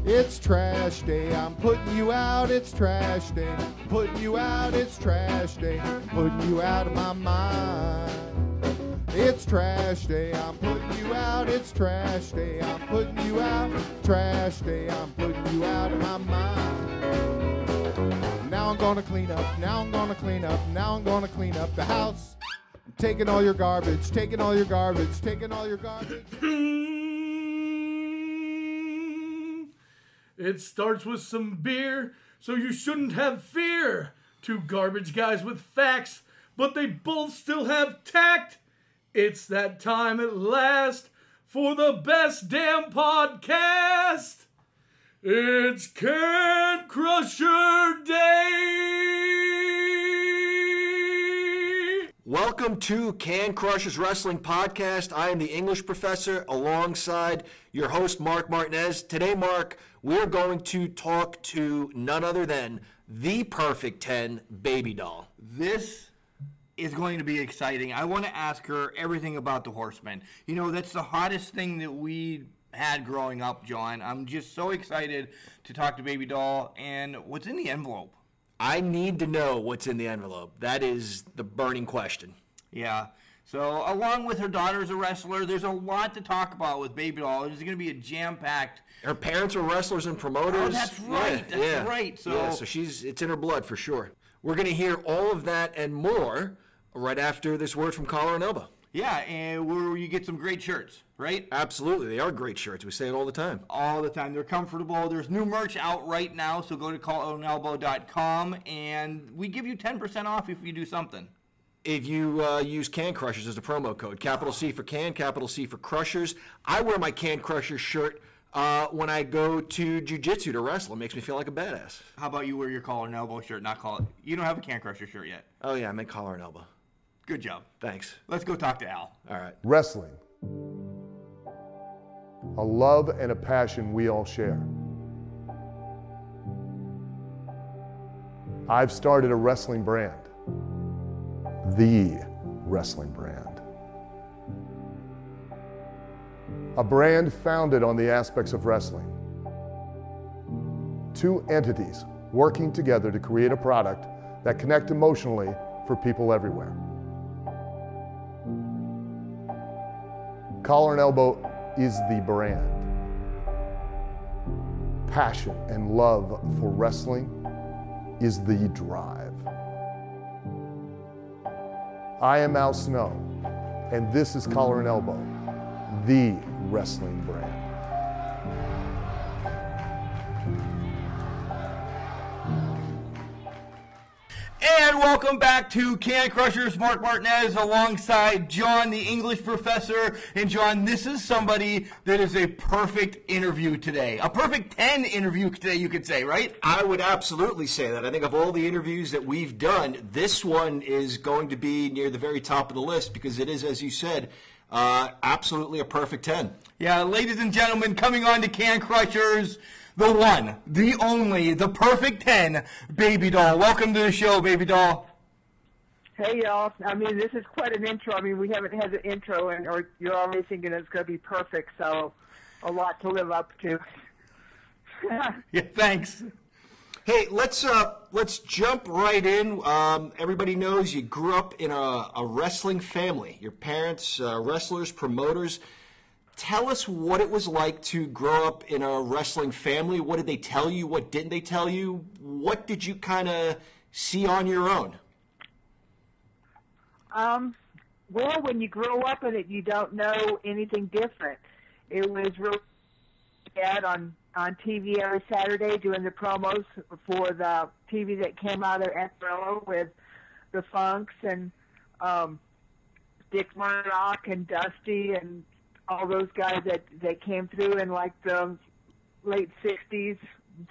It's trash day, I'm putting you out, it's trash day. Putting you out, it's trash day. Putting you out of my mind. It's trash day, I'm putting you out, it's trash day. I'm putting you out, trash day, I'm putting you out of my mind. Now I'm gonna clean up, now I'm gonna clean up, now I'm gonna clean up the house. I'm taking all your garbage, taking all your garbage, taking all your garbage. It starts with some beer, so you shouldn't have fear. Two garbage guys with facts, but they both still have tact. It's that time at last for the best damn podcast. It's Can Crusher Day! Welcome to Can Crushers Wrestling Podcast. I am the English professor alongside your host, Mark Martinez. Today, Mark, we're going to talk to none other than the Perfect 10 Baby Doll. This is going to be exciting. I want to ask her everything about the Horsemen. You know, that's the hottest thing that we had growing up, John. I'm just so excited to talk to Baby Doll. And what's in the envelope? I need to know what's in the envelope. That is the burning question. Yeah. So, along with her daughter as a wrestler, there's a lot to talk about with Baby Doll. It's going to be a jam-packed... Her parents were wrestlers and promoters. Oh, that's right. Yeah, that's right. So it's in her blood for sure. We're going to hear all of that and more right after this word from Collar and Elbow. Yeah, and where you get some great shirts, right? Absolutely. They are great shirts. We say it all the time. All the time. They're comfortable. There's new merch out right now, so go to collarandelbow.com, and we give you 10% off if you do something. If you use Can Crushers as a promo code, capital C for Can, capital C for Crushers. I wear my Can Crushers shirt when I go to jiu-jitsu to wrestle. It makes me feel like a badass. How about you wear your Collar and Elbow shirt, not call it? You don't have a Can Crusher shirt yet. Oh, yeah, I meant Collar and Elbow. Good job. Thanks. Let's go talk to Al. All right. Wrestling. A love and a passion we all share. I've started a wrestling brand. The wrestling brand. A brand founded on the aspects of wrestling. Two entities working together to create a product that connect emotionally for people everywhere. Collar and Elbow is the brand. Passion and love for wrestling is the drive. I am Al Snow, and this is Collar and Elbow, the wrestling brand. And welcome back to Can Crushers. Mark Martinez alongside John, the English professor. And John, this is somebody that is a perfect interview today. A perfect 10 interview today, you could say, right? I would absolutely say that. I think of all the interviews that we've done, this one is going to be near the very top of the list because it is, as you said, absolutely a perfect 10. Yeah, ladies and gentlemen, coming on to Can Crushers, the one, the only, the perfect 10, Baby Doll. Welcome to the show, Baby Doll. Hey, y'all. I mean, this is quite an intro. I mean, we haven't had the intro, or you're already thinking it's going to be perfect, so a lot to live up to. Yeah, thanks. Hey, let's jump right in. Everybody knows you grew up in a wrestling family. Your parents, wrestlers, promoters. Tell us what it was like to grow up in a wrestling family. What did they tell you? What didn't they tell you? What did you kind of see on your own? Well, when you grow up in it, you don't know anything different. It was really bad on TV every Saturday doing the promos for the TV that came out of Amarillo with the Funks and Dick Murdoch and Dusty and all those guys that came through in like the late 60s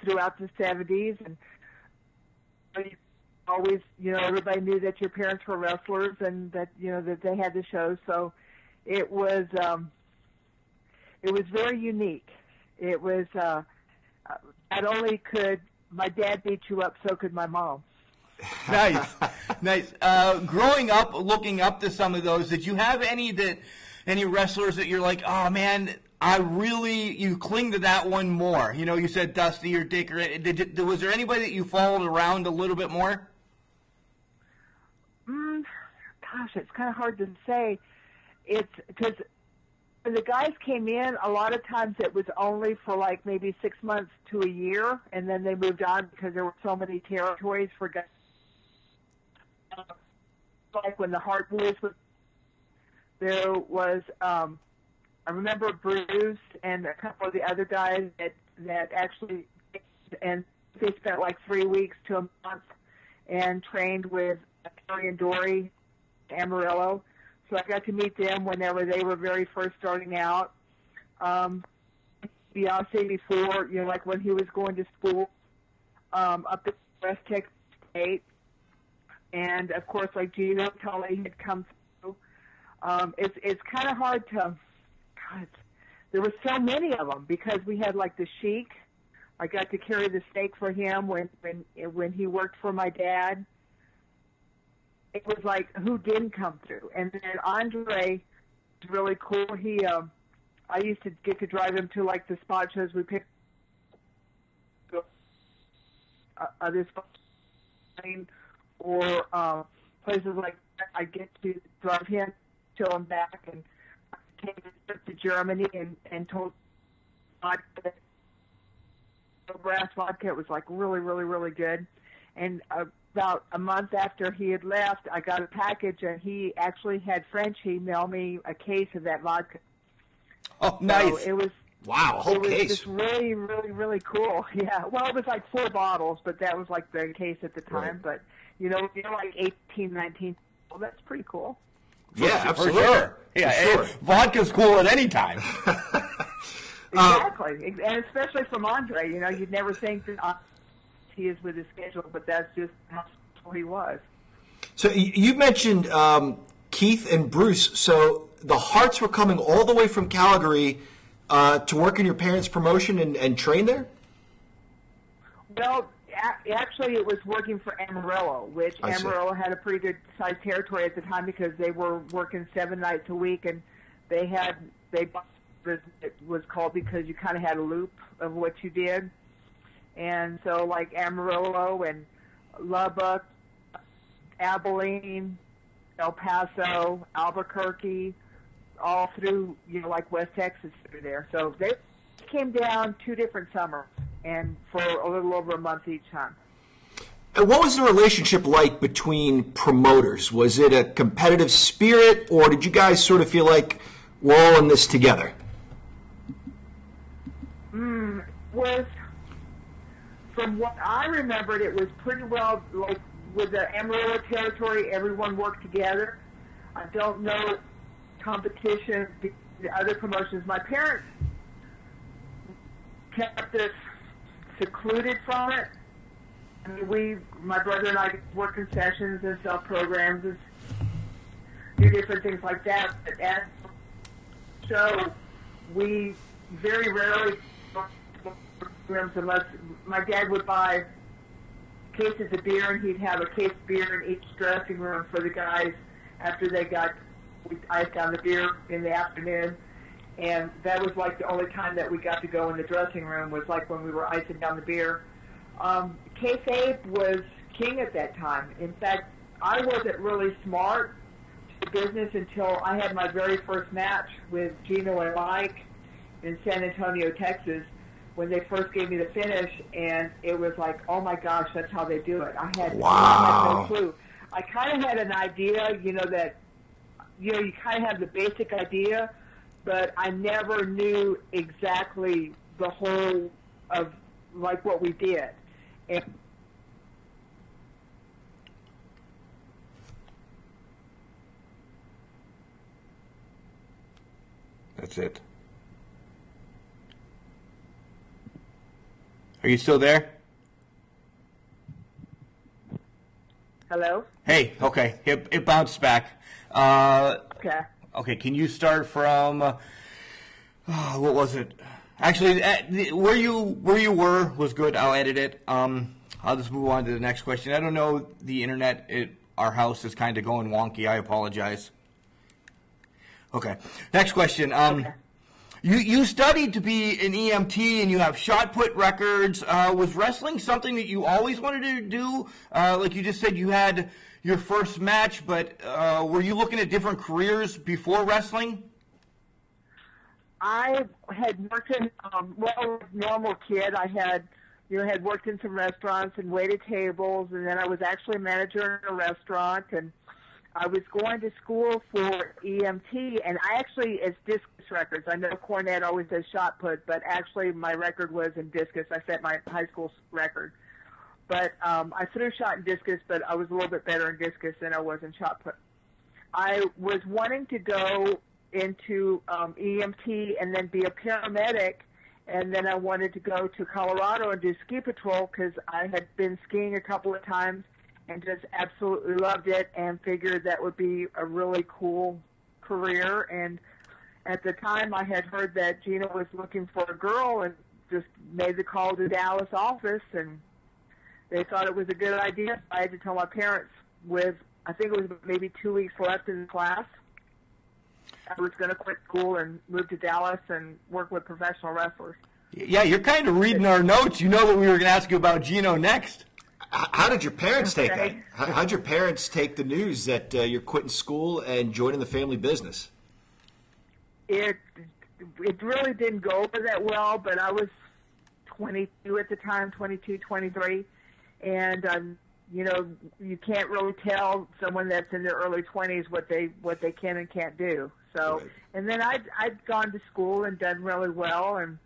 throughout the 70s. And always, everybody knew that your parents were wrestlers and that, that they had the show. So it was very unique. It was, not only could my dad beat you up, so could my mom. Nice. Growing up, looking up to some of those, did you have any wrestlers that you're like, oh man, you cling to that one more. You know, you said Dusty or Dick. Was there anybody that you followed around a little bit more? Gosh, it's kind of hard to say. It's because when the guys came in, a lot of times it was only for like maybe 6 months to a year, and then they moved on because there were so many territories for guys. Like when the Hart Boys there was, I remember Bruce and a couple of the other guys that actually, and they spent like 3 weeks to a month and trained with Terry and Dory Amarillo. So I got to meet them whenever they were very first starting out. Beyonce before, you know, like when he was going to school up at West Texas State. And, of course, like Gino, Tully had come through. It's kind of hard to, God, there were so many of them because we had, like, the Sheik. I got to carry the steak for him when he worked for my dad. It was like, who didn't come through? And then Andre was really cool. I used to get to drive him to, like, the spot shows we picked other spots, or places like that. I get to drive him, till him back, and I came to Germany and told vodka, brass vodka. It was, like, really, really, really good. And about a month after he had left, I got a package, and he actually had Frenchie mail me a case of that vodka. Oh, nice. So it was, Wow, a whole it case. was just really, really, really cool. Yeah. Well, it was like 4 bottles, but that was like the case at the time. Right. But, you're like 18, 19. Well, that's pretty cool. Yeah, For absolutely. sure. Yeah, For sure. Vodka's cool at any time. Exactly. And especially from Andre, you'd never think that he is with his schedule, but that's just how he was. So you mentioned Keith and Bruce. So the Harts were coming all the way from Calgary to work in your parents' promotion and train there? Well, actually, it was working for Amarillo, which I see. Amarillo had a pretty good sized territory at the time because they were working 7 nights a week, and it was called because you kind of had a loop of what you did. And so, like Amarillo and Lubbock, Abilene, El Paso, Albuquerque, all through, like West Texas through there. So they came down 2 different summers, and for a little over a month each time. And what was the relationship like between promoters? Was it a competitive spirit, or did you guys sort of feel like we're all in this together? Was, from what I remembered, it was pretty well, like, with the Amarillo territory, everyone worked together. I don't know competition, the other promotions. My parents kept us secluded from it. I mean, my brother and I work concessions and sell programs and do different things like that. But as a show, we very rarely programs unless my dad would buy cases of beer, and he'd have a case of beer in each dressing room for the guys after we iced down the beer in the afternoon. And that was like the only time that we got to go in the dressing room was like when we were icing down the beer. Kayfabe was king at that time. In fact, I wasn't really smart to business until I had my very first match with Gino and Mike in San Antonio, Texas, when they first gave me the finish, and it was like, oh my gosh, that's how they do it. I had no clue. I kind of had an idea, that, you kind of have the basic idea, but I never knew exactly the whole of, like, what we did. And That's it. Are you still there? hello? Hey, okay. It bounced back. Okay. Okay, can you start from, what was it? Actually, where you were was good. I'll edit it. I'll just move on to the next question. I don't know, the internet at our house is kind of going wonky. I apologize. Okay, next question. You studied to be an EMT, and you have shot put records. Was wrestling something that you always wanted to do? Like you just said, you had your first match, but were you looking at different careers before wrestling? I had worked in, normal kid. I had worked in some restaurants and waited tables, and then I was actually a manager in a restaurant, and I was going to school for EMT, and it's discus records. I know Cornette always does shot put, but actually my record was in discus. I set my high school record. But I threw shot and discus, but I was a little bit better in discus than I was in shot put. I was wanting to go into EMT and then be a paramedic, and then I wanted to go to Colorado and do ski patrol because I had been skiing a couple of times and just absolutely loved it and figured that would be a really cool career. And at the time I had heard that Gino was looking for a girl and just made the call to Dallas office, and they thought it was a good idea. I had to tell my parents I think it was maybe 2 weeks left in the class. I was going to quit school and move to Dallas and work with professional wrestlers. Yeah, you're kind of reading our notes. You know that we were going to ask you about Gino next. How did your parents take that? How did your parents take the news that you're quitting school and joining the family business? It really didn't go over that well, but I was 22 at the time, 22, 23, and you can't really tell someone that's in their early 20s what they can and can't do. So, right. And then I'd gone to school and done really well, and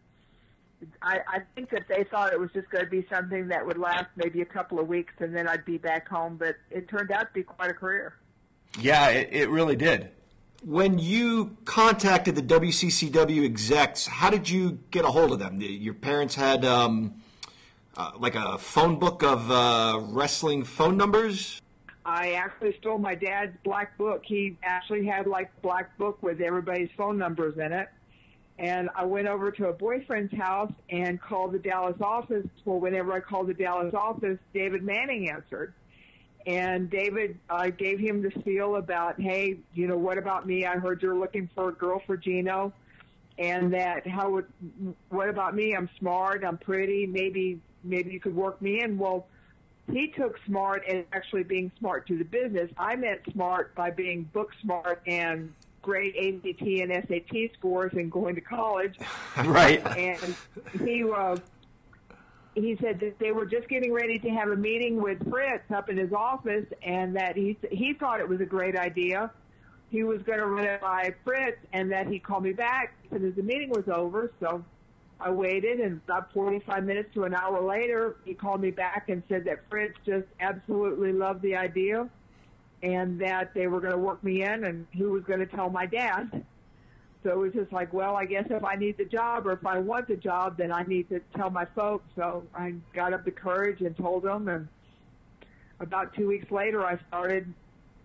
I think that they thought it was just going to be something that would last maybe a couple of weeks, and then I'd be back home. But it turned out to be quite a career. Yeah, it really did. When you contacted the WCCW execs, how did you get a hold of them? Your parents had like a phone book of wrestling phone numbers? I actually stole my dad's black book. He actually had like a black book with everybody's phone numbers in it. And I went over to a boyfriend's house and called the Dallas office. Well, whenever I called the Dallas office, David Manning answered. And David, I gave him the spiel about, hey, what about me? I heard you're looking for a girl for Gino. And what about me? I'm smart, I'm pretty, maybe you could work me in. Well, he took smart as actually being smart to the business. I meant smart by being book smart and great ACT and SAT scores and going to college. Right. And he said that they were just getting ready to have a meeting with Fritz up in his office, and that he thought it was a great idea. He was going to run it by Fritz, and that he called me back as soon as the meeting was over. So I waited, and about 45 minutes to an hour later, he called me back and said that Fritz just absolutely loved the idea and that they were going to work me in, and who was going to tell my dad. So it was just like, well, I guess if I need the job or if I want the job, then I need to tell my folks. So I got up the courage and told them, and about 2 weeks later, I started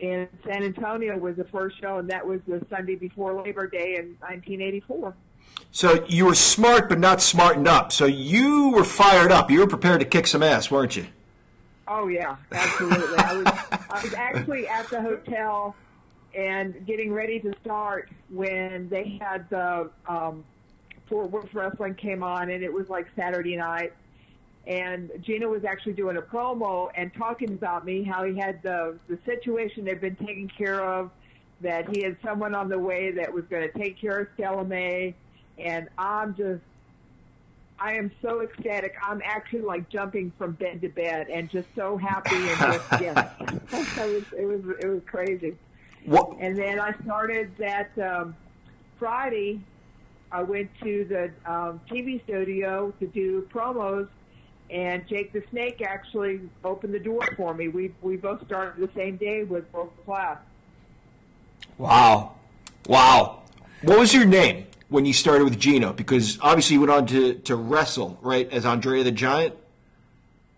in San Antonio was the first show, and that was the Sunday before Labor Day in 1984. So you were smart but not smartened up. So you were fired up. You were prepared to kick some ass, weren't you? Oh, yeah, absolutely. I was actually at the hotel and getting ready to start when they had the Fort Worth Wrestling came on, and it was like Saturday night. And Gino was actually doing a promo and talking about me, how he had the situation had been taken care of, that he had someone on the way that was going to take care of Stella May. And I am so ecstatic. I'm actually like jumping from bed to bed and just so happy and just, yes. It was crazy. What? And then I started that Friday. I went to the TV studio to do promos, and Jake the Snake actually opened the door for me. We both started the same day with World Class. Wow. What was your name when you started with Gino? Because obviously you went on to wrestle, right, as Andrea the Giant?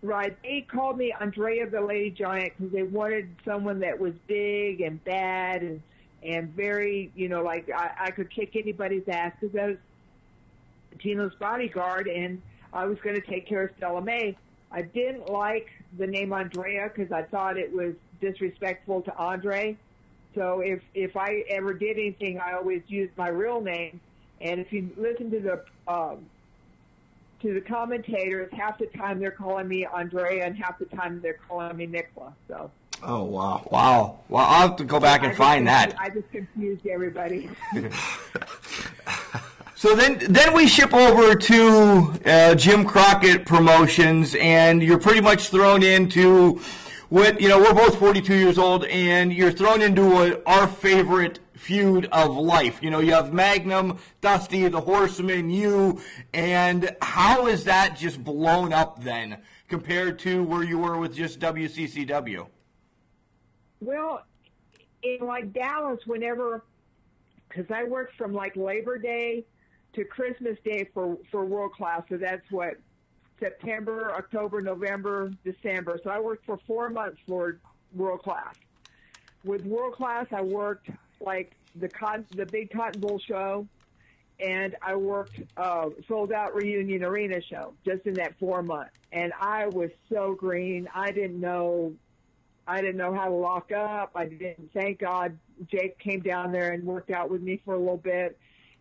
Right. They called me Andrea the Lady Giant because they wanted someone that was big and bad and very, like I could kick anybody's ass because I was Gino's bodyguard, and I was going to take care of Stella May. I didn't like the name Andrea because I thought it was disrespectful to Andre. So if I ever did anything, I always used my real name. And if you listen to the commentators, half the time they're calling me Andrea, and half the time they're calling me Nicola. So. Oh, wow. Wow. Well, I'll have to go back and find that. I just confused everybody. So then we ship over to Jim Crockett Promotions, and you're pretty much thrown into what, we're both 42 years old, and you're thrown into our favorite feud of life. You have Magnum, Dusty, the Horseman, you, and how is that just blown up then compared to where you were with just WCCW? Well, in like Dallas, because I worked from like Labor Day to Christmas Day for World Class, so that's what, September, October, November, December. So I worked for 4 months for World Class. With World Class, I worked like the big Cotton Bowl show, and I worked Sold Out Reunion Arena show just in that 4 months. And I was so green. I didn't know how to lock up. Thank God Jake came down there and worked out with me for a little bit,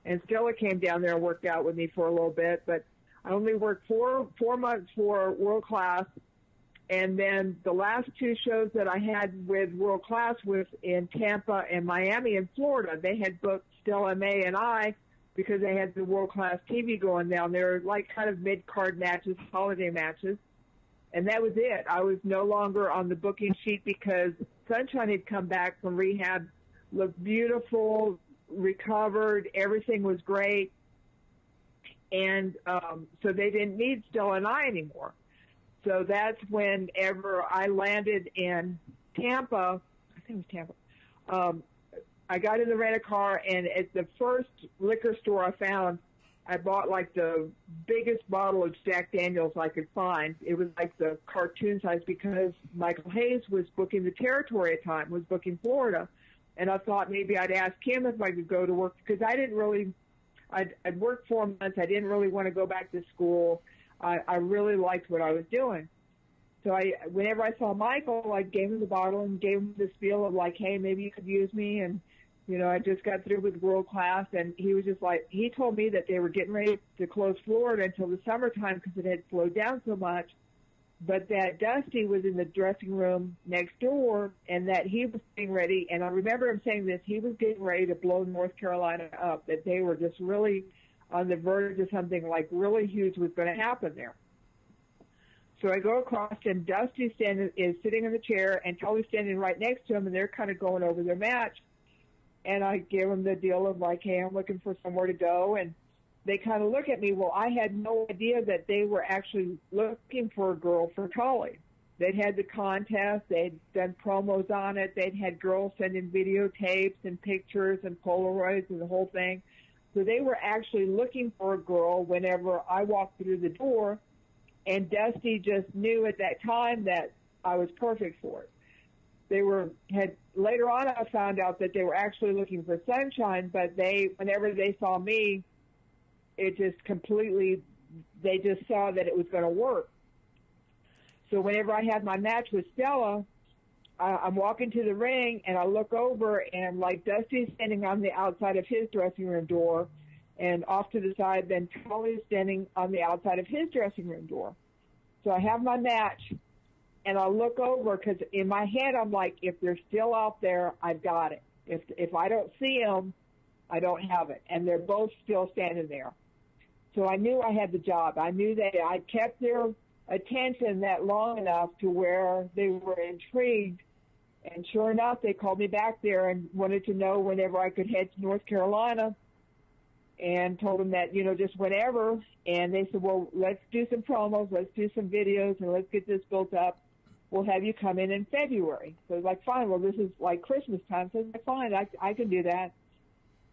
and Stella came down there and worked out with me for a little bit. But I only worked four months for World Class, and then the last 2 shows that I had with World Class was in Tampa and Miami and Florida. They had booked Stella May and I because they had the World Class TV going down there, like kind of mid-card matches, holiday matches. And that was it. I was no longer on the booking sheet because Sunshine had come back from rehab, looked beautiful, recovered, everything was great. And so they didn't need Stella and I anymore. So that's whenever I landed in Tampa, I think it was Tampa, I got in the rent-a-car, and at the first liquor store I found, I bought like the biggest bottle of Jack Daniels I could find. It was like the cartoon size because Michael Hayes was booking the territory at the time, was booking Florida. And I thought maybe I'd ask him if I could go to work because I'd worked 4 months. I didn't really want to go back to school. I really liked what I was doing. So whenever I saw Michael, I gave him the bottle and gave him the spiel of like, hey, maybe you could use me. And I just got through with World Class, and he was just like, he told me that they were getting ready to close Florida until the summertime because it had slowed down so much, but that Dusty was in the dressing room next door and that he was getting ready, and I remember him saying this, he was getting ready to blow North Carolina up, that they were just really on the verge of something like really huge was going to happen there. So I go across, and Dusty is sitting in the chair, and Tully's standing right next to him, and they're kind of going over their match. And I give them the deal of like, hey, I'm looking for somewhere to go. And they kind of look at me. Well, I had no idea that they were actually looking for a girl for Tully. They'd had the contest. They'd done promos on it. They'd had girls sending videotapes and pictures and Polaroids and the whole thing. So they were actually looking for a girl whenever I walked through the door. And Dusty just knew at that time that I was perfect for it. Later on I found out that they were actually looking for Sunshine, but whenever they saw me, it just they just saw that it was going to work. So whenever I had my match with Stella, I'm walking to the ring and I look over and like Dusty's standing on the outside of his dressing room door, and off to the side, then Tully's standing on the outside of his dressing room door. So I have my match. And I look over because in my head I'm like, if they're still out there, I've got it. If I don't see them, I don't have it. And they're both still standing there. So I knew I had the job. I knew that I kept their attention that long enough to where they were intrigued. And sure enough, they called me back there and wanted to know whenever I could head to North Carolina, and told them that, just whenever. And they said, well, let's do some promos, let's do some videos, and let's get this built up. We'll have you come in February. So I was like, fine, well, this is like Christmas time. So I was like, fine, I can do that.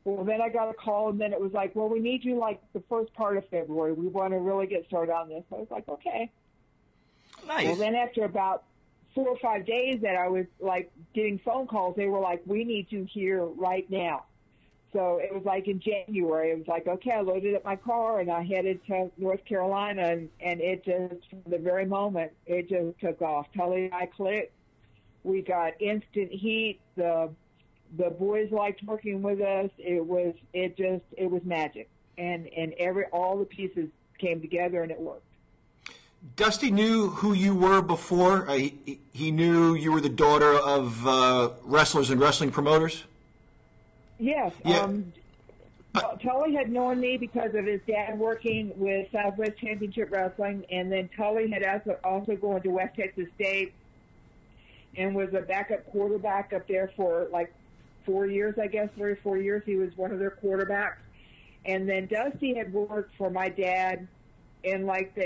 Well, then I got a call, and then it was like, well, we need you like the first part of February. We want to really get started on this. So I was like, okay. Nice. Well, then after about 4 or 5 days that I was like getting phone calls, they were like, we need you here right now. So it was like in January, it was like, okay, I loaded up my car and I headed to North Carolina, and it just, from the very moment, it just took off. Tully and I clicked. We got instant heat. The boys liked working with us. It was magic. and all the pieces came together and it worked. Dusty knew who you were before. He knew you were the daughter of wrestlers and wrestling promoters. Yes. Yeah. Tully had known me because of his dad working with Southwest Championship Wrestling, and then Tully had also gone to West Texas State and was a backup quarterback up there for like 4 years, I guess, 3 or 4 years. He was one of their quarterbacks. And then Dusty had worked for my dad in like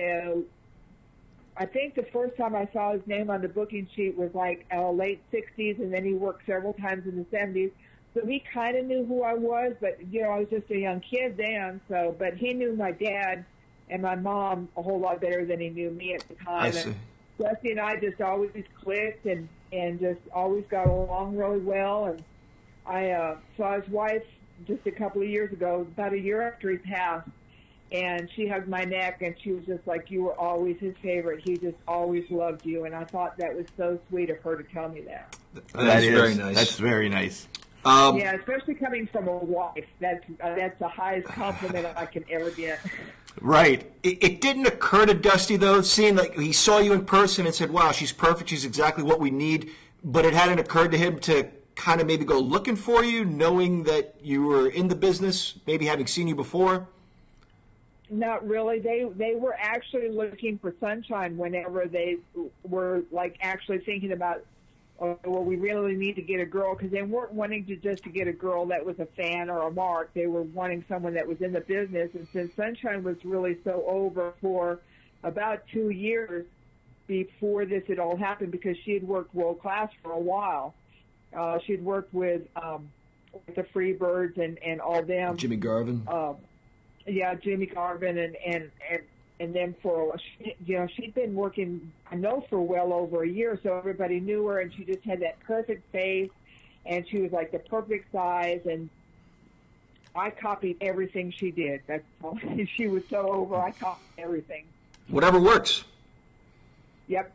I think the first time I saw his name on the booking sheet was like late 60s, and then he worked several times in the 70s. So he kind of knew who I was, but, I was just a young kid then. But he knew my dad and my mom a whole lot better than he knew me at the time. I see. And Dusty and I just always clicked and just always got along really well. And I saw his wife just a couple of years ago, about a year after he passed, and she hugged my neck, and she was just like, you were always his favorite. He just always loved you. And I thought that was so sweet of her to tell me that. That is very nice. That's very nice. Yeah, especially coming from a wife. That's the highest compliment I can ever get. Right. It didn't occur to Dusty, though, seeing like he saw you in person and said, wow, she's perfect. She's exactly what we need. But it hadn't occurred to him to kind of maybe go looking for you, knowing that you were in the business, maybe having seen you before? Not really. They were actually looking for Sunshine whenever they were like actually thinking about, well, we really need to get a girl, because they weren't wanting to get a girl that was a fan or a mark. They were wanting someone that was in the business. And since Sunshine was really so over for about 2 years before this had all happened, because she had worked world class for a while. She'd worked with the Freebirds and all them. Jimmy Garvin. Jimmy Garvin and then she'd been working, I know, for well over a year, so everybody knew her, and she just had that perfect face, and she was like the perfect size, and I copied everything she did. That's all. She was so over, I copied everything. Whatever works. Yep.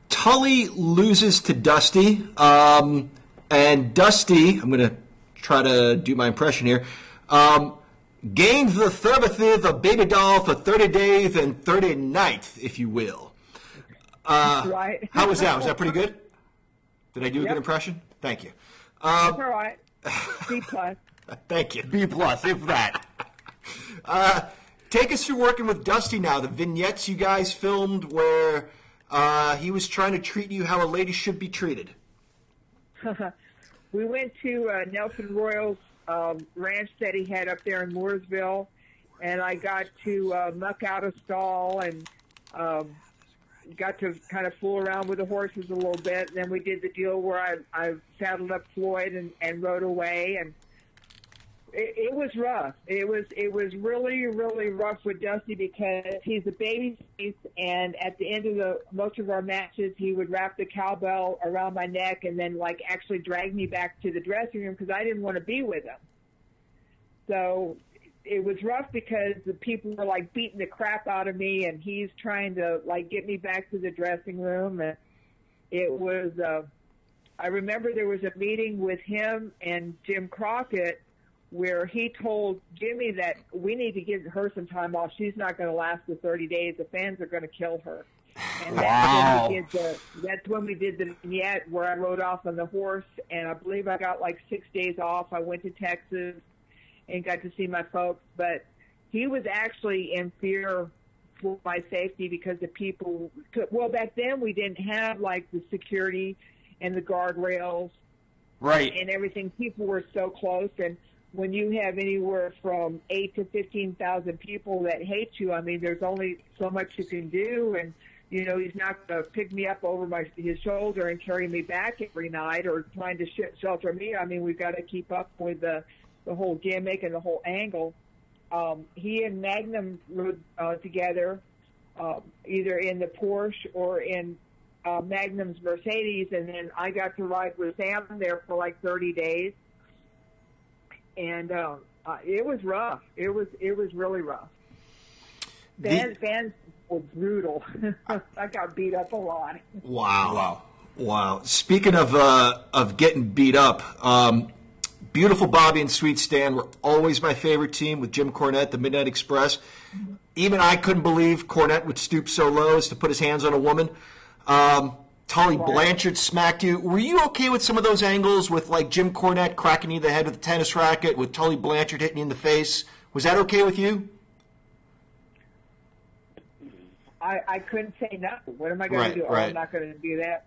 Tully loses to Dusty, and Dusty, I'm going to try to do my impression here, gained the 30th of baby doll for 30 days and 30 nights, if you will. Right. How was that? Was that pretty good? Did I do a Yep. good impression? Thank you. That's all right. B+. Thank you. B+, if that. Take us through working with Dusty now, the vignettes you guys filmed where he was trying to treat you how a lady should be treated. We went to Nelson Royal's ranch that he had up there in Mooresville, and I got to muck out a stall and got to kind of fool around with the horses a little bit. And then we did the deal where I saddled up Floyd and rode away, and it was rough. It was really, really rough with Dusty because he's a baby face, and at the end of most of our matches, he would wrap the cowbell around my neck and then like actually drag me back to the dressing room because I didn't want to be with him. So it was rough because the people were like beating the crap out of me, and he's trying to like get me back to the dressing room. And it was, I remember there was a meeting with him and Jim Crockett where he told Jimmy that we need to give her some time off. She's not going to last the 30 days. The fans are going to kill her. And that's when we did the vignette where I rode off on the horse, and I believe I got like 6 days off. I went to Texas and got to see my folks. But he was actually in fear for my safety because the people – well, back then we didn't have like the security and the guardrails. Right. And everything. People were so close, and when you have anywhere from 8,000 to 15,000 people that hate you, I mean, there's only so much you can do. And, you know, he's not going to pick me up over his shoulder and carry me back every night or trying to shelter me. I mean, we've got to keep up with the whole gimmick and the whole angle. He and Magnum rode together, either in the Porsche or in Magnum's Mercedes, and then I got to ride with Sam there for like 30 days. And it was rough. It was really rough. Fans were brutal. I got beat up a lot. Wow. Speaking of getting beat up, Beautiful Bobby and Sweet Stan were always my favorite team with Jim Cornette, the Midnight Express. Even I couldn't believe Cornette would stoop so low as to put his hands on a woman. Tully Blanchard smacked you. Were you okay with some of those angles with, like, Jim Cornette cracking you in the head with a tennis racket, with Tully Blanchard hitting you in the face? Was that okay with you? I couldn't say no. What am I going to do? Right. I'm not going to do that.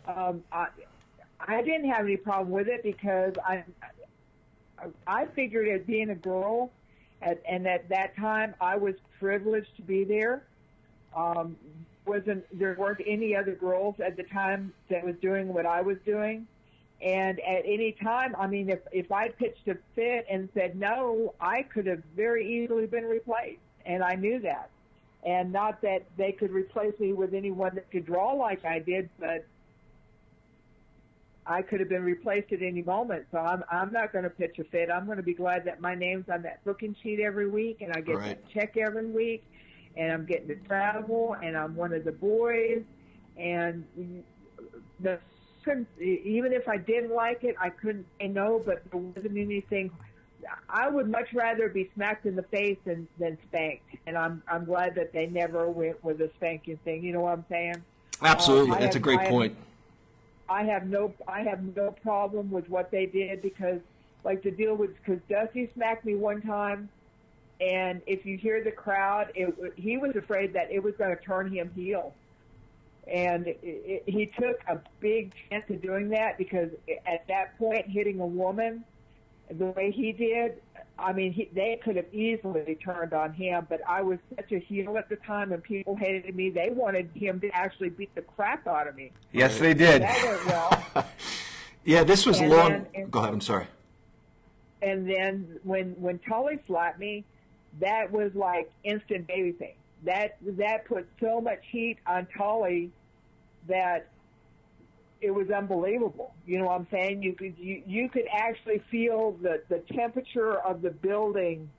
I didn't have any problem with it because I figured as being a girl, and at that time I was privileged to be there. There weren't any other girls at the time that was doing what I was doing, and at any time, I mean, if I pitched a fit and said no, I could have very easily been replaced, and I knew that. And not that they could replace me with anyone that could draw like I did, but I could have been replaced at any moment. So I'm not going to pitch a fit. I'm going to be glad that my name's on that booking sheet every week, and I get a check every week, and I'm getting to travel, and I'm one of the boys. And even if I didn't like it, I couldn't say no, but there wasn't anything. I would much rather be smacked in the face than spanked, and I'm glad that they never went with the spanking thing. You know what I'm saying? Absolutely, that's a great point. I have no problem with what they did because, like, the deal was because Dusty smacked me one time, and if you hear the crowd, he was afraid that it was going to turn him heel, and he took a big chance of doing that because at that point, hitting a woman the way he did, I mean, they could have easily turned on him, but I was such a heel at the time, and people hated me. They wanted him to actually beat the crap out of me. Yes, they did. That went well. Yeah, this was long. Go ahead, I'm sorry. And then when Tully slapped me, that was like instant babyface. That put so much heat on Tully that it was unbelievable. You know what I'm saying? You could actually feel the temperature of the building.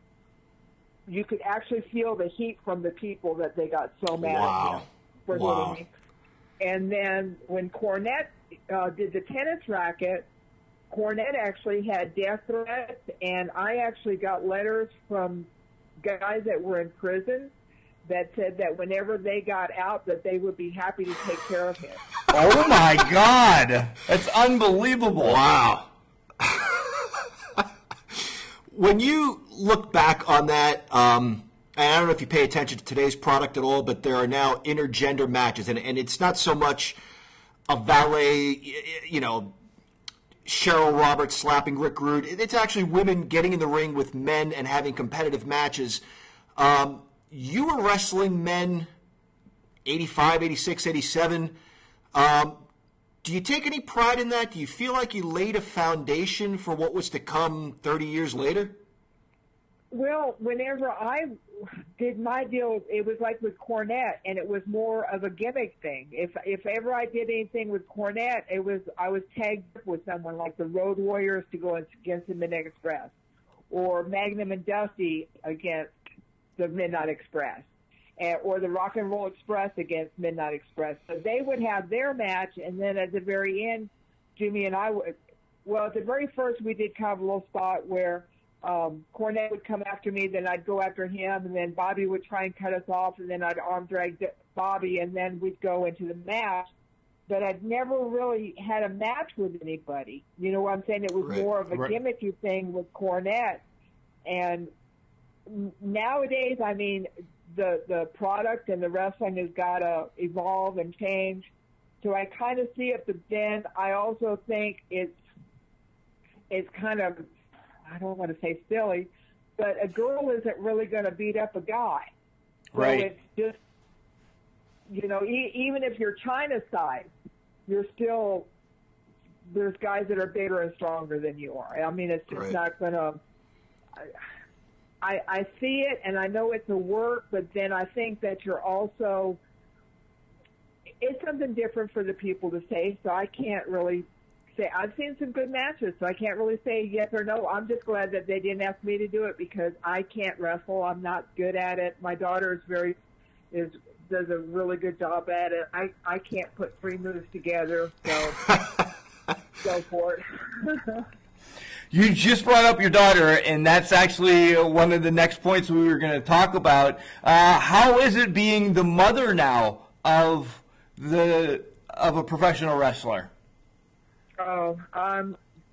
You could actually feel the heat from the people that they got so mad at him for hitting me. And then when Cornette did the tennis racket, Cornette actually had death threats, and I actually got letters from guys that were in prison that said that whenever they got out that they would be happy to take care of him. Oh, my God. That's unbelievable. Wow. When you look back on that, and I don't know if you pay attention to today's product at all, but there are now intergender matches, and it's not so much a valet, you know, Cheryl Roberts slapping Rick Rude. It's actually women getting in the ring with men and having competitive matches. You were wrestling men 85, 86, 87. Do you take any pride in that? Do you feel like you laid a foundation for what was to come 30 years later? Well, whenever I did my deal, it was like with Cornette, and it was more of a gimmick thing. If ever I did anything with Cornette, I was tagged with someone like the Road Warriors to go against the Midnight Express, or Magnum and Dusty against the Midnight Express, or the Rock and Roll Express against Midnight Express. So they would have their match, and then at the very end, Jimmy and I would. Well, at the very first, we did kind of a little spot where Cornette would come after me, then I'd go after him, and then Bobby would try and cut us off, and then I'd arm drag Bobby, and then we'd go into the match. But I'd never really had a match with anybody. You know what I'm saying? It was more of a gimmicky thing with Cornette. And nowadays, I mean, the product and the wrestling has got to evolve and change. So I kind of see it, but then I also think it's kind of, I don't want to say silly, but a girl isn't really going to beat up a guy. Right. So it's just, you know, even if you're China size, you're still, there's guys that are bigger and stronger than you are. I mean, it's just not going to, I see it, and I know it's a work, but then I think that you're also, it's something different for the people to say, so I can't really say. I've seen some good matches, so I can't really say yes or no. I'm just glad that they didn't ask me to do it because I can't wrestle. I'm not good at it. My daughter does a really good job at it. I can't put 3 moves together, so go for it. You just brought up your daughter, and that's actually one of the next points we were going to talk about. How is it being the mother now of a professional wrestler? Oh,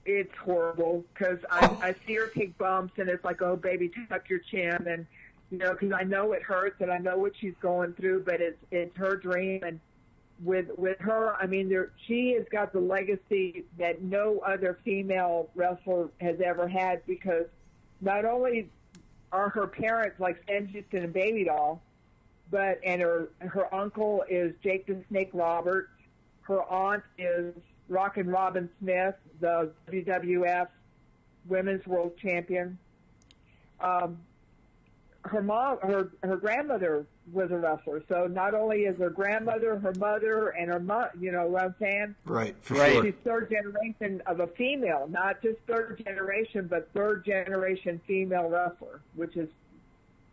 it's horrible because I see her take bumps, and it's like, oh, baby, tuck your chin, and because I know it hurts, and I know what she's going through, but it's her dream, and with her, I mean, she has got the legacy that no other female wrestler has ever had, because not only are her parents like Stan Houston and Baby Doll, and her uncle is Jake the Snake Roberts, her aunt is Rockin' Robin Smith, the WWF Women's World Champion. Her mom, her grandmother was a wrestler. So not only is her grandmother, her mother, and her mom, you know what I'm saying? Right, for Right. sure. She's third generation of a female, not just third generation, but third generation female wrestler, which is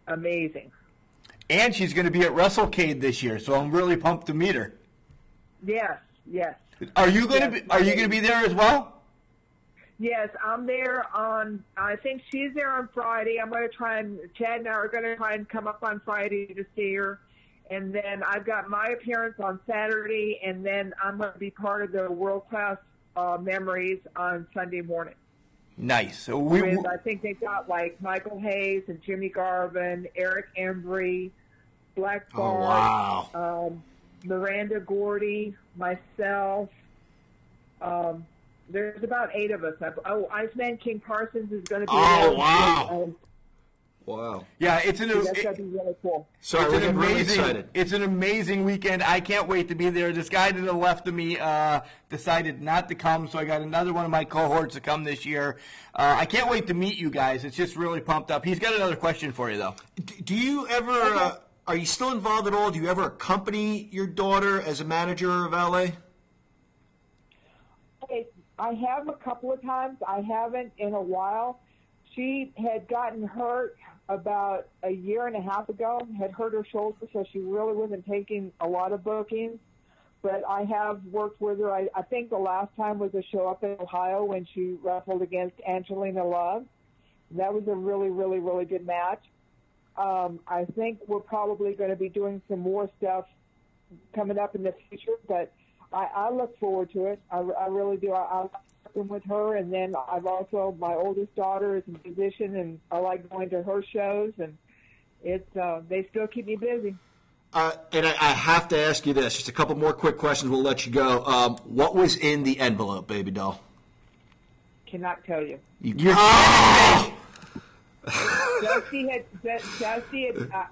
amazing. And she's going to be at WrestleCade this year, so I'm really pumped to meet her. Yes, yes. Are you going to be there as well? Yes, I'm there I think she's there on Friday. I'm going to Chad and I are going to try and come up on Friday to see her. And then I've got my appearance on Saturday, and then I'm going to be part of the World Class Memories on Sunday morning. Nice. So I think they've got like Michael Hayes and Jimmy Garvin, Eric Embry, Black Bart, Miranda Gordy, myself. There's about 8 of us. Iceman King Parsons is going to be there. Wow. Wow. Yeah, that's going to be really cool. Sorry, we're getting really excited. It's an amazing weekend. I can't wait to be there. This guy to the left of me decided not to come, so I got another one of my cohorts to come this year. I can't wait to meet you guys. It's just really pumped up. He's got another question for you, though. Do you ever, are you still involved at all? Do you ever accompany your daughter as a manager or a valet? I have a couple of times. I haven't in a while. She had gotten hurt about a year and a half ago, had hurt her shoulder, so she really wasn't taking a lot of bookings. But I have worked with her. I think the last time was a show up in Ohio when she wrestled against Angelina Love. That was a really, really, really good match. I think we're probably going to be doing some more stuff coming up in the future, but I look forward to it. I really do. I like working with her, and then I've also, my oldest daughter is a musician, and I like going to her shows, and it's they still keep me busy. And I have to ask you this. Just a couple more quick questions. We'll let you go. What was in the envelope, Baby Doll? Cannot tell you. I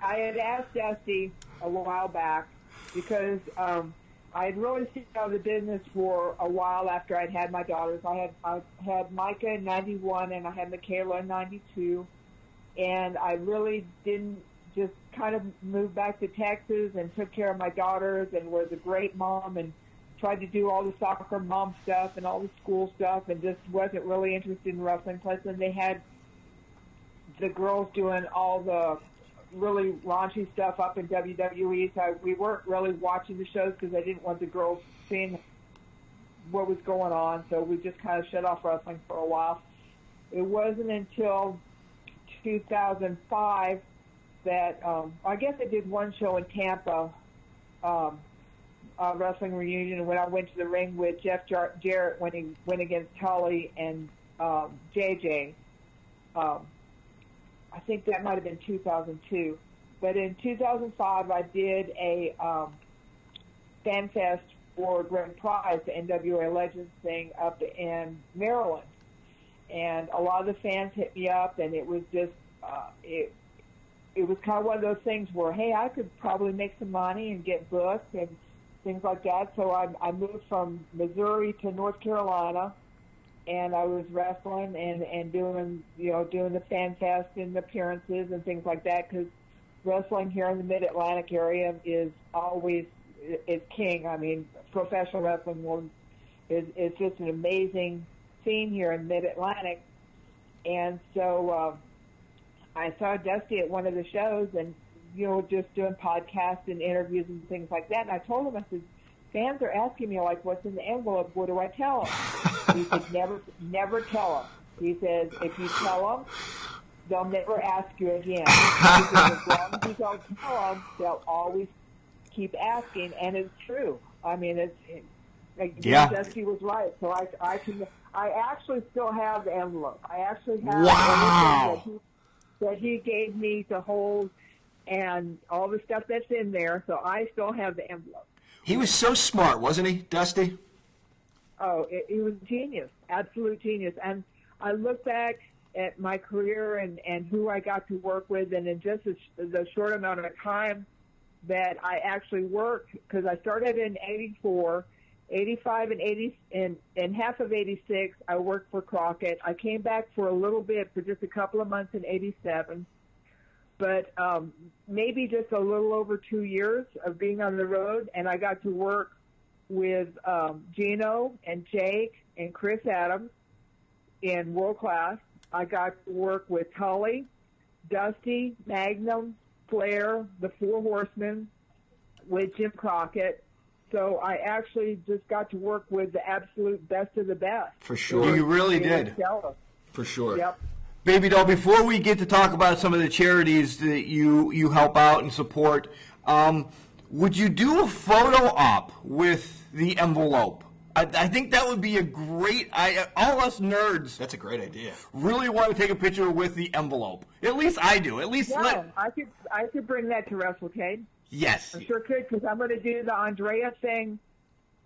had asked Dusty a while back because I had really seen out of the business for a while after I'd had my daughters. I had Micah in 91 and I had Michaela in 92, and I really didn't just kind of moved back to Texas and took care of my daughters and was a great mom and tried to do all the soccer mom stuff and all the school stuff and just wasn't really interested in wrestling. Plus, then they had the girls doing all the really raunchy stuff up in WWE, so we weren't really watching the shows because I didn't want the girls seeing what was going on, so we just kind of shut off wrestling for a while. It wasn't until 2005 that I guess I did one show in Tampa, wrestling reunion, when I went to the ring with Jeff Jarrett when he went against Tully and JJ. I think that might have been 2002. But in 2005, I did a fan fest for Grand Prize, the NWA Legends thing up in Maryland. And a lot of the fans hit me up, and it was just, it was kind of one of those things where, hey, I could probably make some money and get booked and things like that. So I moved from Missouri to North Carolina, and I was wrestling and doing the fan fest and appearances and things like that, because wrestling here in the Mid-Atlantic area is king. I mean, professional wrestling is just an amazing scene here in Mid-Atlantic. And so I saw Dusty at one of the shows and, just doing podcasts and interviews and things like that. And I told him, I said, fans are asking me, like, what's in the envelope? What do I tell them? He said, never tell them. He says, if you tell them, they'll never ask you again. He says, as long as you don't tell them, they'll always keep asking, and it's true. I mean, Dusty was right. So I actually still have the envelope. I actually have everything that he gave me to hold, and all the stuff that's in there. So I still have the envelope. He was so smart, wasn't he, Dusty? Oh, he was a genius, absolute genius. And I look back at my career and who I got to work with, and in just the short amount of time that I actually worked, because I started in 84, 85 and 80, and half of 86, I worked for Crockett. I came back for a little bit, for just a couple of months in 87. But maybe just a little over 2 years of being on the road, and I got to work with Gino and Jake and Chris Adams in World Class. I got to work with Tully, Dusty, Magnum, Flair, the Four Horsemen, with Jim Crockett. So I actually just got to work with the absolute best of the best. For sure. You really did. For sure. Yep. Baby doll, before we get to talk about some of the charities that you help out and support, would you do a photo op with the envelope? I think that would be a great. All us nerds. That's a great idea. Really want to take a picture with the envelope. At least I do. At least I could bring that to WrestleCade. Yes. I sure could, because I'm going to do the Andrea thing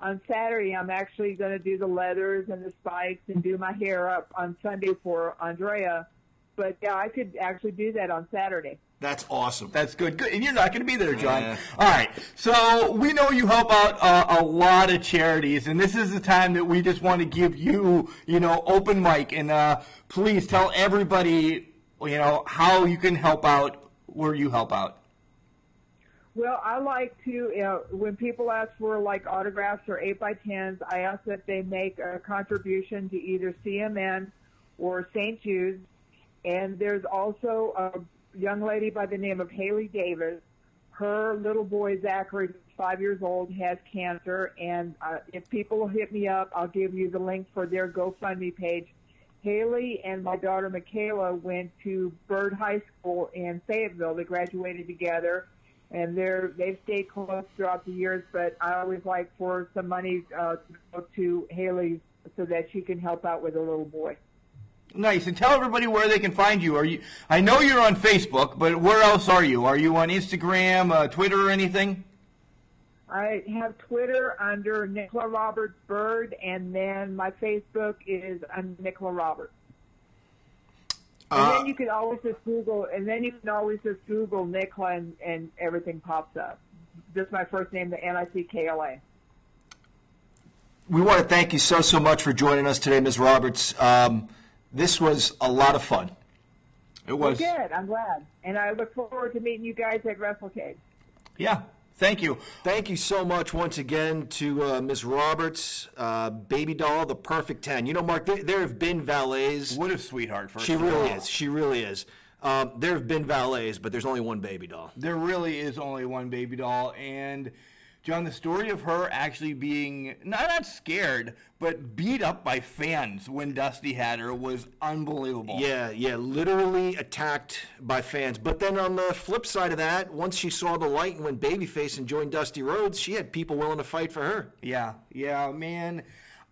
on Saturday. I'm actually going to do the leathers and the spikes and do my hair up on Sunday for Andrea. But yeah, I could actually do that on Saturday. That's awesome. That's good. Good. And you're not going to be there, John. All right. So we know you help out a lot of charities, and this is the time that we just want to give you, open mic. And please tell everybody, how you can help out, where you help out. Well, I like to, when people ask for like autographs or 8x10s, I ask that they make a contribution to either CMN or St. Jude's. And there's also a young lady by the name of Haley Davis. Her little boy, Zachary, 5 years old, has cancer. And if people will hit me up, I'll give you the link for their GoFundMe page. Haley and my daughter, Michaela, went to Byrd High School in Fayetteville. They graduated together. And they've stayed close throughout the years. But I always like for some money to go to Haley so that she can help out with her little boy. Nice. And tell everybody where they can find you. I know you're on Facebook, but where else are you? Are you on Instagram, Twitter, or anything? I have Twitter under Nicola Roberts Bird, and then my Facebook is under Nicola Roberts. And then you can always just Google, Nicola, and everything pops up. Just my first name, the Nickla. We want to thank you so much for joining us today, Ms. Roberts. This was a lot of fun. It was. Well, good. I'm glad. And I look forward to meeting you guys at WrestleCade. Yeah. Thank you. Thank you so much once again to Ms. Roberts, Baby Doll, the perfect 10. Mark, there have been valets. What a sweetheart. She really is. She really is. There have been valets, but there's only one Baby Doll. There really is only one Baby Doll. And, John, the story of her actually being not scared, but beat up by fans when Dusty had her was unbelievable. Yeah, literally attacked by fans. But then on the flip side of that, once she saw the light and went babyface and joined Dusty Rhodes, she had people willing to fight for her. Yeah, man.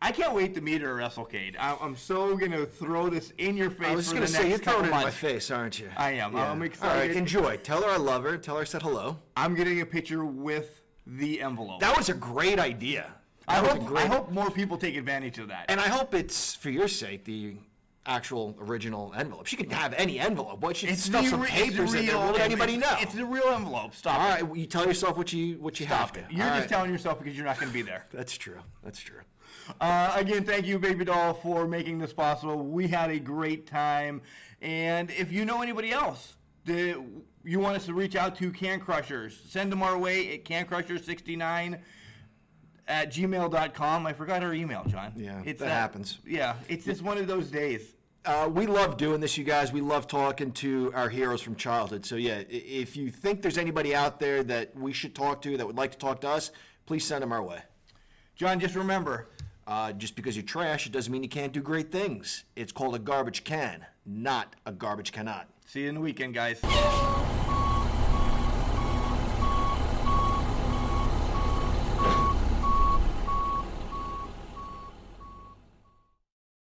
I can't wait to meet her at WrestleCade. I'm so going to throw this in your face. I was going to say, you're throwing it in my face, aren't you? I am. Yeah. I'm excited. All right, enjoy. Tell her I love her. Tell her I said hello. I'm getting a picture with the envelope. That was a great idea. I hope more people take advantage of that. And I hope it's, for your sake, the actual original envelope. She can have any envelope. Why should stuff some papers in there? Won't let anybody know. It's the real envelope. Stop. All right, you tell yourself what you have to. You're just telling yourself because you're not going to be there. That's true. Again, thank you, Baby Doll, for making this possible. We had a great time. And if you know anybody else that you want us to reach out to, Can Crushers, send them our way at cancrushers69@gmail.com. I forgot our email, John. Yeah, that happens. Yeah, it's just one of those days. We love doing this, you guys. We love talking to our heroes from childhood. So, yeah, if you think there's anybody out there that we should talk to that would like to talk to us, please send them our way. John, just remember, Just because you're trash, it doesn't mean you can't do great things. It's called a garbage can, not a garbage cannot. See you in the weekend, guys.